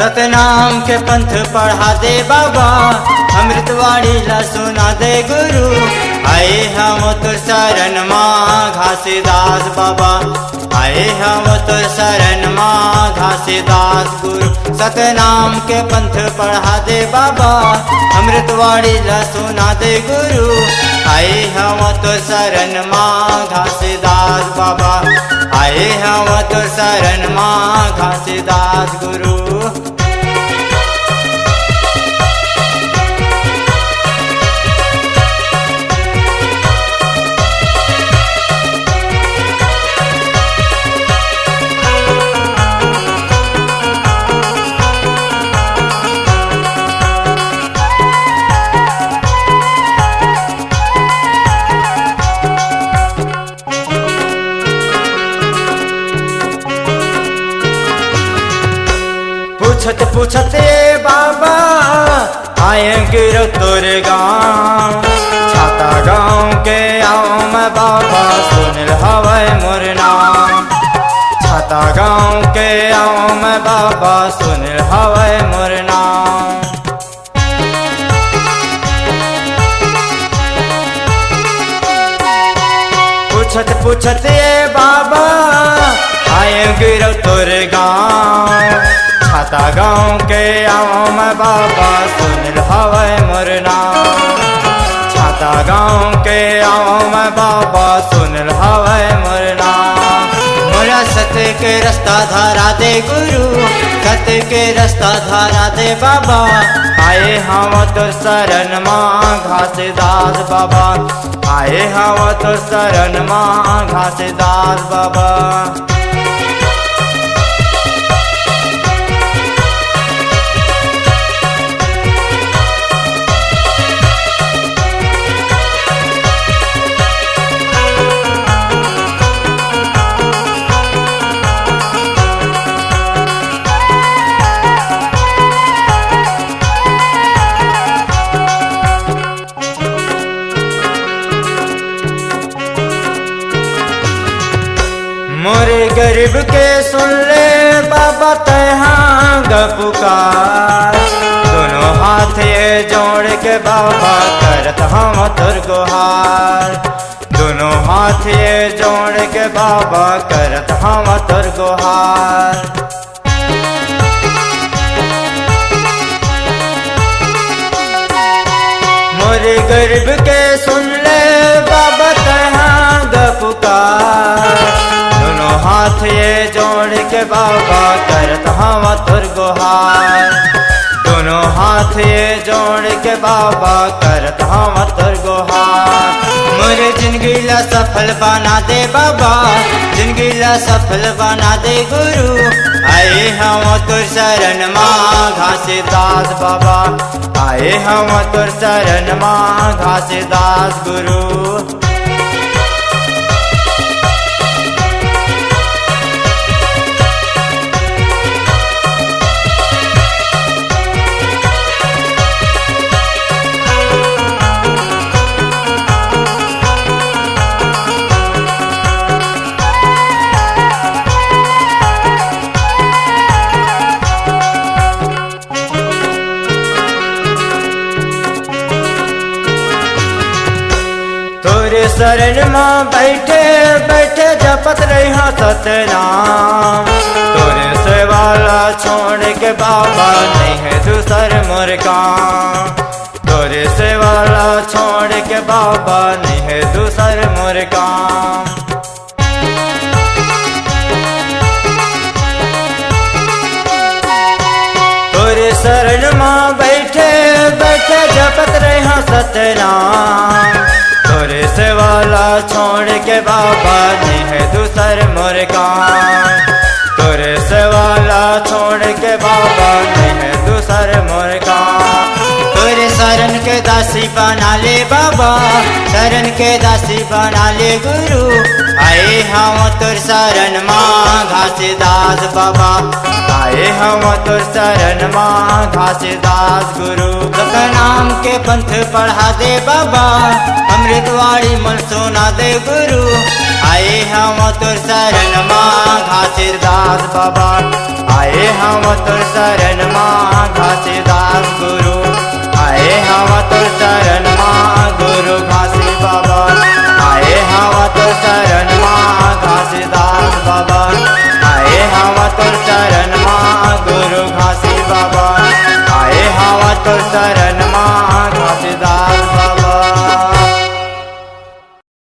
सतनाम के पंथ पढ़ा दे बाबा, अमृतवाणी ला सुना दे गुरु। आए हम तुर शरण माँ घासीदास बाबा, आए हम तुर शरण माँ घासीदास गुरु। सतनाम के पंथ पढ़ा दे बाबा, अमृतवाणी ला सुना दे गुरु। आए हम तुर शरण माँ घासीदास बाबा, आए हम तुर शरण माँ घासीदास गुरु। पूछत पूछते बाबा आए गिरो तोर गाँव। छाता गाँव के आओ मैं बाबा, सुन हवै मोर नाम। छाता गाँव के आओ मैं बाबा, सुन हवै मोर नाम। पूछत पूछते बाबा आए गिरो तोर गाँव। छाता गाँव के आओ मैं बाबा, सुन हवै मोर नाम। छाता गाँव के आओ मैं बाबा, सुन हवै मोर नाम। मोरा सत्य के रास्ता धारा दे गुरु, सत्य के रास्ता धारा दे बाबा। आए हम तो शरण माँ घासीदास बाबा, आए हम तो शरण माँ घासीदास बाबा। मोरे गरीब के सुन ले बाबा तहाँ पुकार। दोनों हाथ ये जोड़ के बाबा करत हम तुर गुहार। दोनों हाथ ये जोड़ के बाबा करत हम तुर गुहार। मोरे गरीब के सुन ले बाबा तहाँ पुकार। हाथ ये जोड़ के बाबा करत हम तुर गुहार। दोनों हाथ ये जोड़ के बाबा करत हम तुर गुहार। मोरे जिंदगी ला सफल बना दे बाबा, जिंदगी ला सफल बना दे गुरु। आए हम तुर शरण माँ घासीदास बाबा, आए हम तुर शरण माँ घासीदास गुरु। तोरे शरण माँ बैठे बैठे जपत रही सतनाम। तोरे सेवाला छोड़ के बाबा नहीं है दूसर मोर काम। तोरे सेवाला छोड़ के बाबा नहीं है दूसर मोर काम। तोरे शरण माँ बैठे बैठे जपत रही सतनाम। तोरे सेवाला छोड़ के बाबा नहीं है दूसर मोर काम। तोरे सेवाला छोड़ के बाबा नहीं है दूसर मोर काम। तोरे शरण के दासी बना ले बाबा, शरण के दासी बना ले गुरु। आए हम तुर शरण माँ घासीदास बाबा, आए हम तुर शरण माँ घासीदास गुरु। सतनाम के पंथ पढ़ा दे बाबा, अमृतवाणी मन सुना दे गुरु। आए हम तुर शरण माँ घासीदास बाबा, आए हम तुर शरण माँ घासी